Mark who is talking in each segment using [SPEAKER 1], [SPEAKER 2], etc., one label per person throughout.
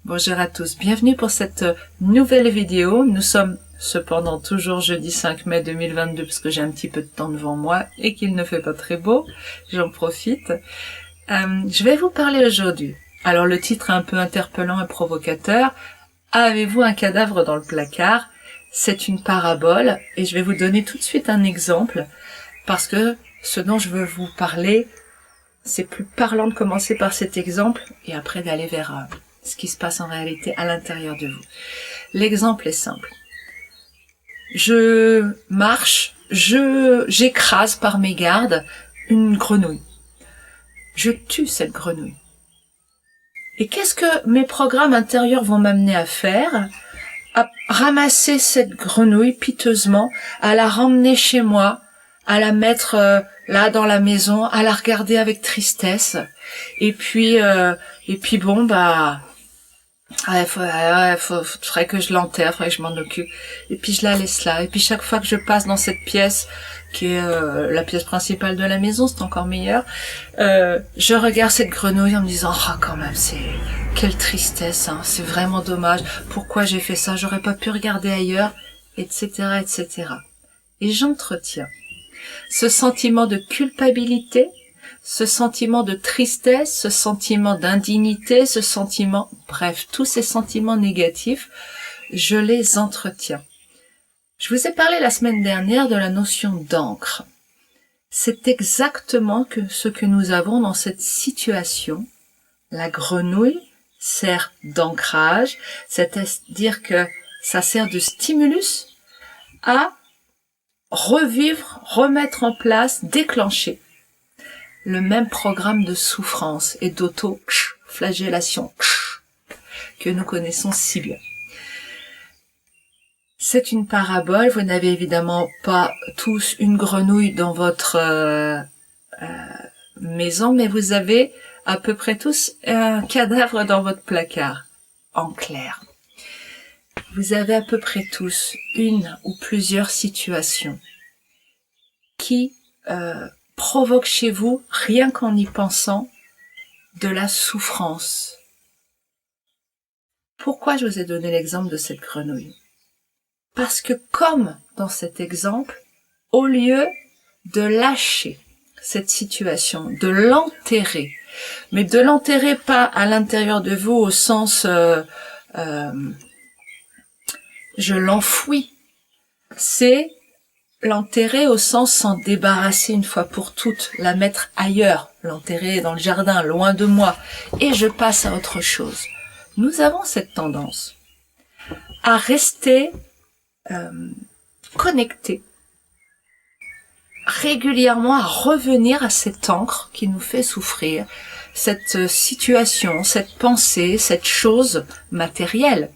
[SPEAKER 1] Bonjour à tous, bienvenue pour cette nouvelle vidéo. Nous sommes cependant toujours jeudi 5 mai 2022 parce que j'ai un petit peu de temps devant moi et qu'il ne fait pas très beau, j'en profite. Je vais vous parler aujourd'hui. Alors le titre est un peu interpellant et provocateur. Avez-vous un cadavre dans le placard? C'est une parabole et je vais vous donner tout de suite un exemple parce que ce dont je veux vous parler, c'est plus parlant de commencer par cet exemple et après d'aller vers ce qui se passe en réalité à l'intérieur de vous. L'exemple est simple. Je marche, j'écrase par mégarde une grenouille. Je tue cette grenouille. Et qu'est-ce que mes programmes intérieurs vont m'amener à faire? À ramasser cette grenouille piteusement, à la ramener chez moi, à la mettre là dans la maison, à la regarder avec tristesse. Et puis bon, bah... faudrait que je l'enterre, faudrait que je m'en occupe. Et puis je la laisse là. Et puis chaque fois que je passe dans cette pièce, qui est la pièce principale de la maison, c'est encore meilleur, je regarde cette grenouille en me disant, ah quand même, quelle tristesse, hein, c'est vraiment dommage. Pourquoi j'ai fait ça? J'aurais pas pu regarder ailleurs, etc., etc. Et j'entretiens ce sentiment de culpabilité, ce sentiment de tristesse, ce sentiment d'indignité, ce sentiment, bref, tous ces sentiments négatifs, je les entretiens. Je vous ai parlé la semaine dernière de la notion d'encre. C'est exactement ce que nous avons dans cette situation. La grenouille sert d'ancrage, c'est-à-dire que ça sert de stimulus à revivre, remettre en place, déclencher le même programme de souffrance et d'auto-flagellation que nous connaissons si bien. C'est une parabole, vous n'avez évidemment pas tous une grenouille dans votre maison, mais vous avez à peu près tous un cadavre dans votre placard, en clair. Vous avez à peu près tous une ou plusieurs situations qui provoquent chez vous, rien qu'en y pensant, de la souffrance. Pourquoi je vous ai donné l'exemple de cette grenouille? Parce que comme dans cet exemple, au lieu de lâcher cette situation, de l'enterrer, mais de l'enterrer pas à l'intérieur de vous au sens je l'enfouis, c'est l'enterrer au sens s'en débarrasser une fois pour toutes, la mettre ailleurs, l'enterrer dans le jardin, loin de moi, et je passe à autre chose. Nous avons cette tendance à rester connectés, régulièrement à revenir à cette encre qui nous fait souffrir, cette situation, cette pensée, cette chose matérielle.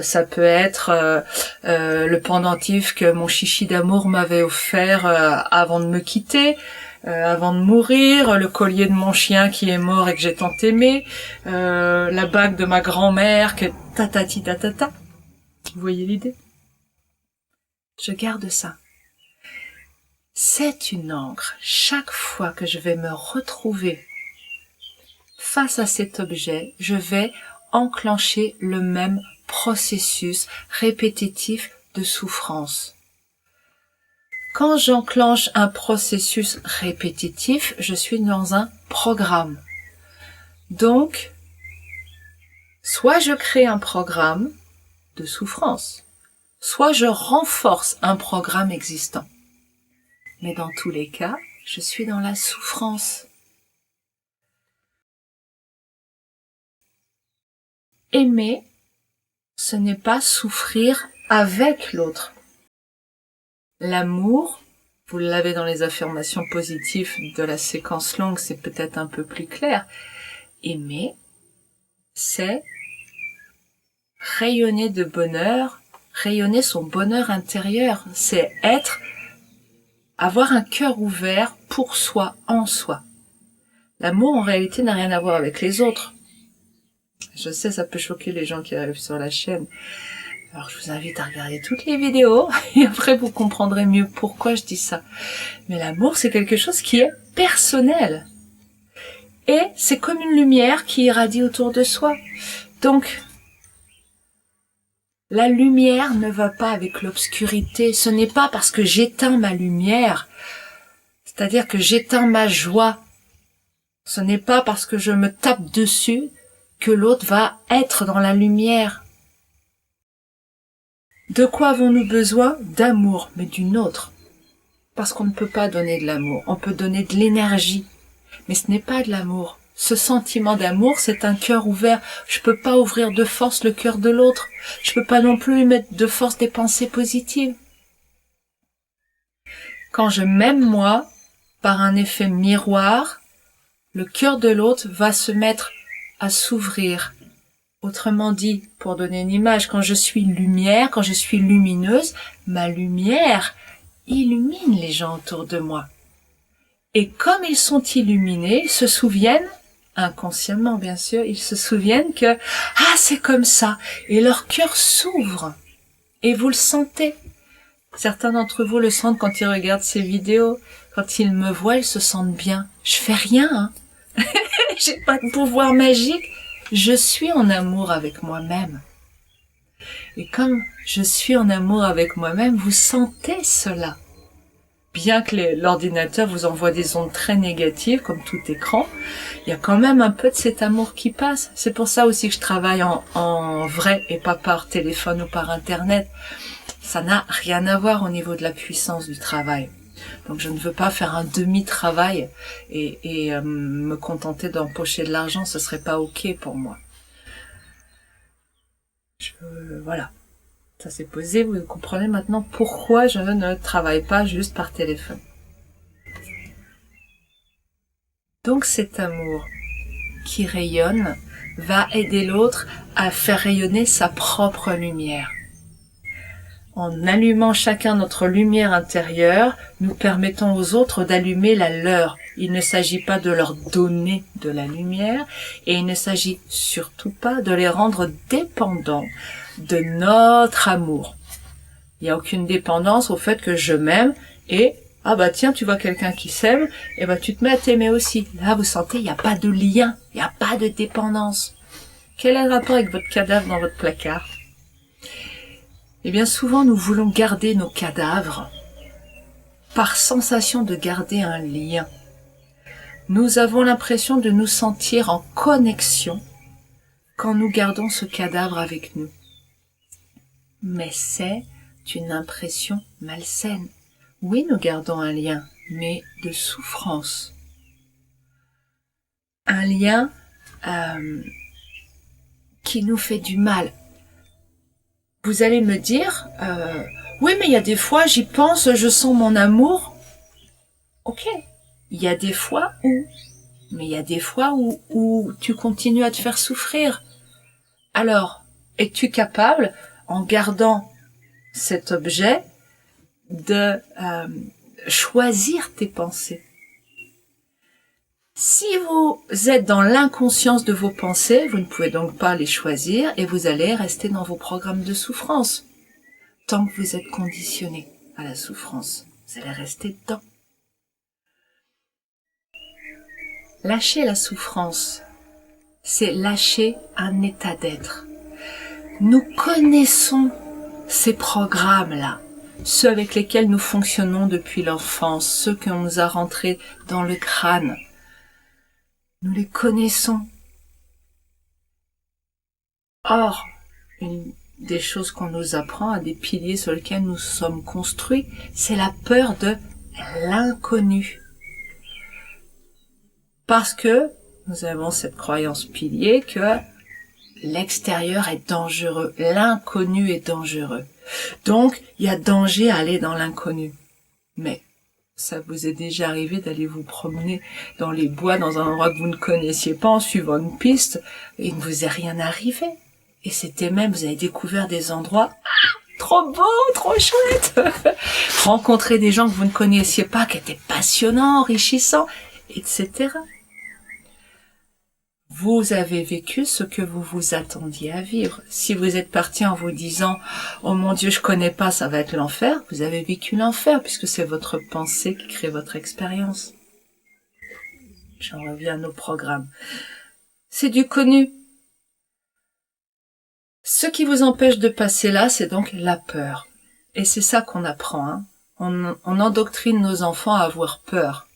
[SPEAKER 1] Ça peut être le pendentif que mon chichi d'amour m'avait offert avant de me quitter, avant de mourir, le collier de mon chien qui est mort et que j'ai tant aimé, la bague de ma grand-mère que tatati tatata. Vous voyez l'idée? Je garde ça. C'est une encre. Chaque fois que je vais me retrouver face à cet objet, je vais enclencher le même processus répétitif de souffrance. Quand j'enclenche un processus répétitif, je suis dans un programme. Donc, soit je crée un programme de souffrance, soit je renforce un programme existant. Mais dans tous les cas, je suis dans la souffrance. Aimer, ce n'est pas souffrir avec l'autre. L'amour, vous l'avez dans les affirmations positives de la séquence longue, c'est peut-être un peu plus clair. Aimer, c'est rayonner de bonheur, rayonner son bonheur intérieur. C'est avoir un cœur ouvert pour soi, en soi. L'amour, en réalité, n'a rien à voir avec les autres. Je sais, ça peut choquer les gens qui arrivent sur la chaîne. Alors, je vous invite à regarder toutes les vidéos et après, vous comprendrez mieux pourquoi je dis ça. Mais l'amour, c'est quelque chose qui est personnel. Et c'est comme une lumière qui irradie autour de soi. Donc, la lumière ne va pas avec l'obscurité. Ce n'est pas parce que j'éteins ma lumière, c'est-à-dire que j'éteins ma joie. Ce n'est pas parce que je me tape dessus que l'autre va être dans la lumière. De quoi avons-nous besoin? D'amour, mais d'une autre. Parce qu'on ne peut pas donner de l'amour. On peut donner de l'énergie, mais ce n'est pas de l'amour. Ce sentiment d'amour, c'est un cœur ouvert. Je peux pas ouvrir de force le cœur de l'autre. Je peux pas non plus lui mettre de force des pensées positives. Quand je m'aime moi, par un effet miroir, le cœur de l'autre va se mettre à s'ouvrir. Autrement dit, pour donner une image, quand je suis lumière, quand je suis lumineuse, ma lumière illumine les gens autour de moi. Et comme ils sont illuminés, ils se souviennent, inconsciemment bien sûr, ils se souviennent que « Ah, c'est comme ça !» et leur cœur s'ouvre. Et vous le sentez. Certains d'entre vous le sentent quand ils regardent ces vidéos. Quand ils me voient, ils se sentent bien. Je fais rien, hein. J'ai pas de pouvoir magique. Je suis en amour avec moi-même. Et comme je suis en amour avec moi-même, vous sentez cela. Bien que l'ordinateur vous envoie des ondes très négatives, comme tout écran, il y a quand même un peu de cet amour qui passe. C'est pour ça aussi que je travaille en vrai et pas par téléphone ou par Internet. Ça n'a rien à voir au niveau de la puissance du travail. Donc je ne veux pas faire un demi-travail et me contenter d'empocher de l'argent, ce serait pas ok pour moi. Voilà, ça s'est posé, vous comprenez maintenant pourquoi je ne travaille pas juste par téléphone. Donc cet amour qui rayonne va aider l'autre à faire rayonner sa propre lumière. En allumant chacun notre lumière intérieure, nous permettons aux autres d'allumer la leur. Il ne s'agit pas de leur donner de la lumière et il ne s'agit surtout pas de les rendre dépendants de notre amour. Il n'y a aucune dépendance au fait que je m'aime et ah bah tiens, tu vois quelqu'un qui s'aime, et bah tu te mets à t'aimer aussi. Là, vous sentez, il n'y a pas de lien, il n'y a pas de dépendance. Quel est le rapport avec votre cadavre dans votre placard ? Eh bien, souvent, nous voulons garder nos cadavres par sensation de garder un lien. Nous avons l'impression de nous sentir en connexion quand nous gardons ce cadavre avec nous. Mais c'est une impression malsaine. Oui, nous gardons un lien, mais de souffrance. Un lien qui nous fait du mal. Vous allez me dire, oui, mais il y a des fois, j'y pense, je sens mon amour. Ok, il y a des fois mais il y a des fois où tu continues à te faire souffrir. Alors, es-tu capable, en gardant cet objet, de choisir tes pensées? Si vous êtes dans l'inconscience de vos pensées, vous ne pouvez donc pas les choisir et vous allez rester dans vos programmes de souffrance. Tant que vous êtes conditionné à la souffrance, vous allez rester dedans. Lâcher la souffrance, c'est lâcher un état d'être. Nous connaissons ces programmes-là, ceux avec lesquels nous fonctionnons depuis l'enfance, ceux qu'on nous a rentrés dans le crâne. Nous les connaissons. Or, une des choses qu'on nous apprend, des piliers sur lesquels nous sommes construits, c'est la peur de l'inconnu. Parce que nous avons cette croyance pilier que l'extérieur est dangereux, l'inconnu est dangereux. Donc, il y a danger à aller dans l'inconnu. Mais ça vous est déjà arrivé d'aller vous promener dans les bois, dans un endroit que vous ne connaissiez pas, en suivant une piste, et il ne vous est rien arrivé. Et c'était même, vous avez découvert des endroits trop beaux, trop chouettes. Rencontrer des gens que vous ne connaissiez pas, qui étaient passionnants, enrichissants, etc. Vous avez vécu ce que vous vous attendiez à vivre. Si vous êtes parti en vous disant « Oh mon Dieu, je connais pas, ça va être l'enfer », vous avez vécu l'enfer puisque c'est votre pensée qui crée votre expérience. J'en reviens à nos programmes. C'est du connu. Ce qui vous empêche de passer là, c'est donc la peur. Et c'est ça qu'on apprend. Hein. On endoctrine nos enfants à avoir peur.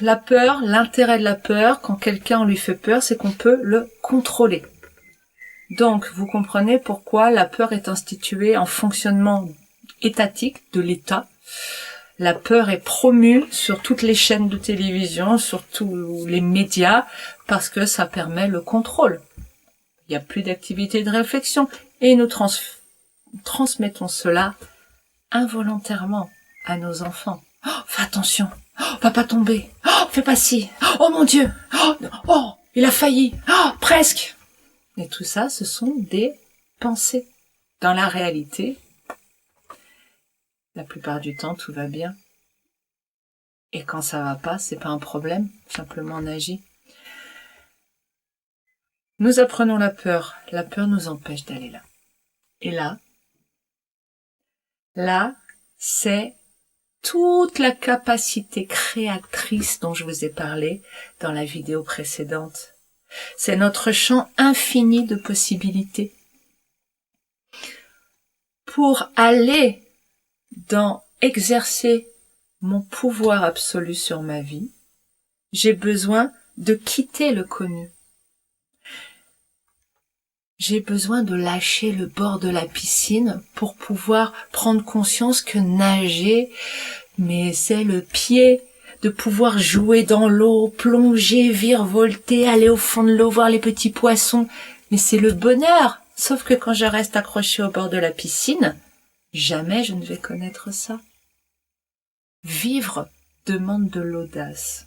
[SPEAKER 1] La peur, l'intérêt de la peur, quand quelqu'un lui fait peur, c'est qu'on peut le contrôler. Donc, vous comprenez pourquoi la peur est instituée en fonctionnement étatique de l'État. La peur est promue sur toutes les chaînes de télévision, sur tous les médias, parce que ça permet le contrôle. Il n'y a plus d'activité de réflexion. Et nous transmettons cela involontairement à nos enfants. Oh, fais attention. Oh, va pas tomber. Oh, fais pas ci. Oh mon Dieu. Oh, il a failli. Oh, presque. Et tout ça, ce sont des pensées. Dans la réalité, la plupart du temps, tout va bien. Et quand ça va pas, c'est pas un problème. Simplement, on agit. Nous apprenons la peur. La peur nous empêche d'aller là. Et là, c'est toute la capacité créatrice dont je vous ai parlé dans la vidéo précédente. C'est notre champ infini de possibilités. Pour aller dans exercer mon pouvoir absolu sur ma vie, j'ai besoin de quitter le connu. J'ai besoin de lâcher le bord de la piscine pour pouvoir prendre conscience que nager, mais c'est le pied, de pouvoir jouer dans l'eau, plonger, virevolter, aller au fond de l'eau, voir les petits poissons. Mais c'est le bonheur. Sauf que quand je reste accrochée au bord de la piscine, jamais je ne vais connaître ça. Vivre demande de l'audace.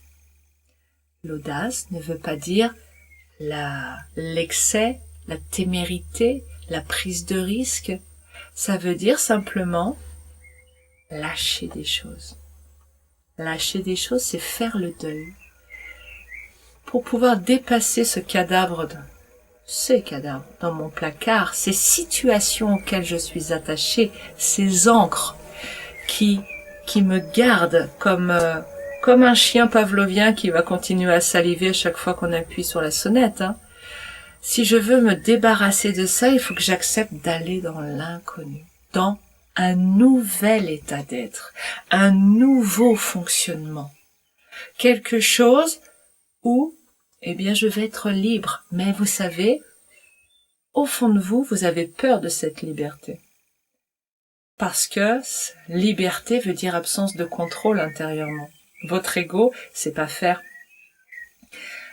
[SPEAKER 1] L'audace ne veut pas dire l'excès, la témérité, la prise de risque. Ça veut dire simplement lâcher des choses. Lâcher des choses, c'est faire le deuil. Pour pouvoir dépasser ces cadavres dans mon placard, ces situations auxquelles je suis attachée, ces ancres qui me gardent comme un chien pavlovien qui va continuer à saliver à chaque fois qu'on appuie sur la sonnette. Hein. Si je veux me débarrasser de ça, il faut que j'accepte d'aller dans l'inconnu, dans un nouvel état d'être, un nouveau fonctionnement. Quelque chose où, je vais être libre. Mais vous savez, au fond de vous, vous avez peur de cette liberté. Parce que liberté veut dire absence de contrôle intérieurement. Votre ego, c'est pas faire.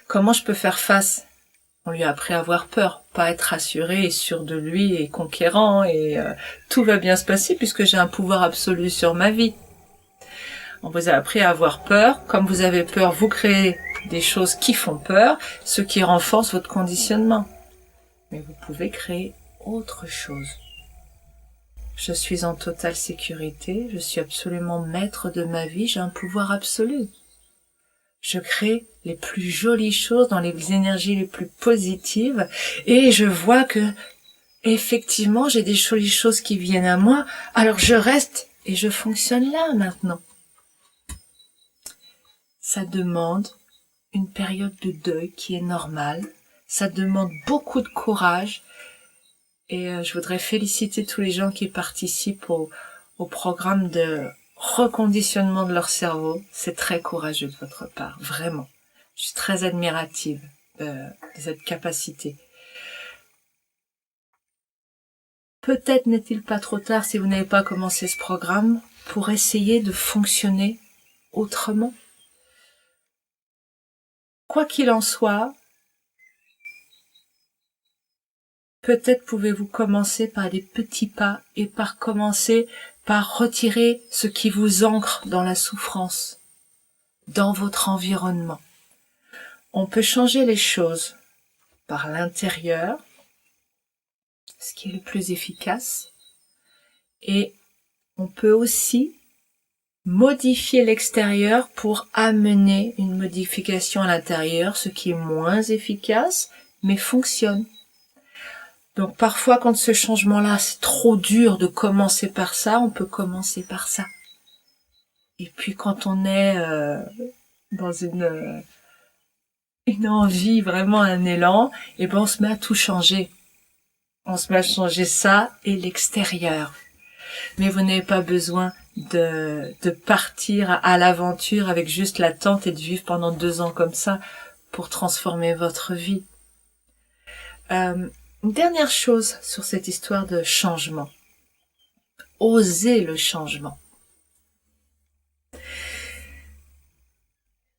[SPEAKER 1] Comment je peux faire face ? On lui a appris à avoir peur, pas être rassuré et sûr de lui et conquérant et tout va bien se passer puisque j'ai un pouvoir absolu sur ma vie. On vous a appris à avoir peur. Comme vous avez peur, vous créez des choses qui font peur, ce qui renforce votre conditionnement. Mais vous pouvez créer autre chose. Je suis en totale sécurité, je suis absolument maître de ma vie, j'ai un pouvoir absolu. Je crée les plus jolies choses dans les énergies les plus positives et je vois que, effectivement, j'ai des jolies choses qui viennent à moi, alors je reste et je fonctionne là maintenant. Ça demande une période de deuil qui est normale, ça demande beaucoup de courage et je voudrais féliciter tous les gens qui participent au programme de reconditionnement de leur cerveau. C'est très courageux de votre part, vraiment. Je suis très admirative de cette capacité. Peut-être n'est-il pas trop tard si vous n'avez pas commencé ce programme pour essayer de fonctionner autrement. Quoi qu'il en soit, peut-être pouvez-vous commencer par des petits pas et commencer par retirer ce qui vous ancre dans la souffrance, dans votre environnement. On peut changer les choses par l'intérieur, ce qui est le plus efficace, et on peut aussi modifier l'extérieur pour amener une modification à l'intérieur, ce qui est moins efficace, mais fonctionne. Donc parfois, quand ce changement-là, c'est trop dur de commencer par ça, on peut commencer par ça. Et puis quand on est dans une envie, vraiment un élan, et ben on se met à tout changer. On se met à changer ça et l'extérieur. Mais vous n'avez pas besoin de partir à l'aventure avec juste la tente et de vivre pendant 2 ans comme ça pour transformer votre vie. Une dernière chose sur cette histoire de changement. Osez le changement.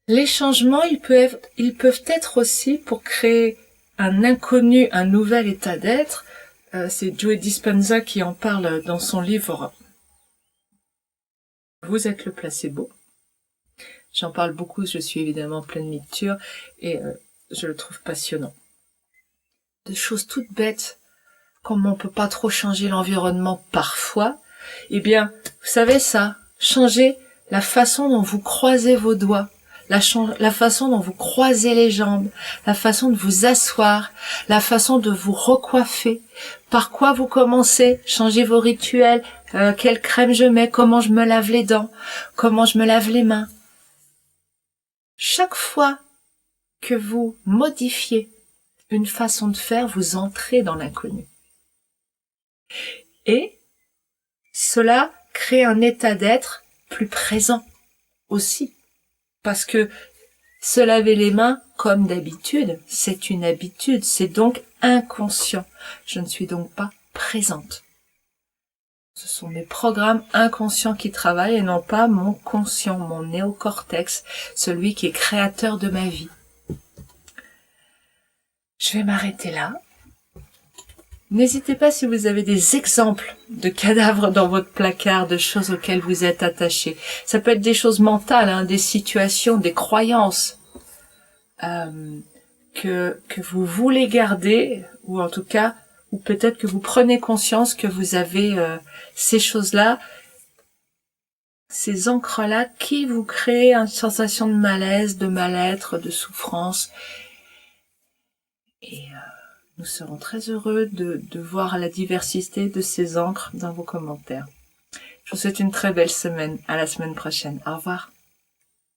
[SPEAKER 1] Les changements, ils peuvent être aussi pour créer un inconnu, un nouvel état d'être. C'est Joe Dispenza qui en parle dans son livre « Vous êtes le placebo ». J'en parle beaucoup, je suis évidemment pleine de lecture et je le trouve passionnant. De choses toutes bêtes, comme on peut pas trop changer l'environnement parfois, eh bien, vous savez ça, changer la façon dont vous croisez vos doigts, la façon dont vous croisez les jambes, la façon de vous asseoir, la façon de vous recoiffer, par quoi vous commencez, changez vos rituels, quelle crème je mets, comment je me lave les dents, comment je me lave les mains. Chaque fois que vous modifiez une façon de faire, vous entrez dans l'inconnu. Et cela crée un état d'être plus présent aussi. Parce que se laver les mains, comme d'habitude, c'est une habitude, c'est donc inconscient. Je ne suis donc pas présente. Ce sont mes programmes inconscients qui travaillent et non pas mon conscient, mon néocortex, celui qui est créateur de ma vie. Je vais m'arrêter là. N'hésitez pas si vous avez des exemples de cadavres dans votre placard, de choses auxquelles vous êtes attachés. Ça peut être des choses mentales, des situations, des croyances que vous voulez garder, ou en tout cas, ou peut-être que vous prenez conscience que vous avez ces choses-là, ces encres-là qui vous créent une sensation de malaise, de mal-être, de souffrance. Et nous serons très heureux de voir la diversité de ces encres dans vos commentaires. Je vous souhaite une très belle semaine. À la semaine prochaine. Au revoir.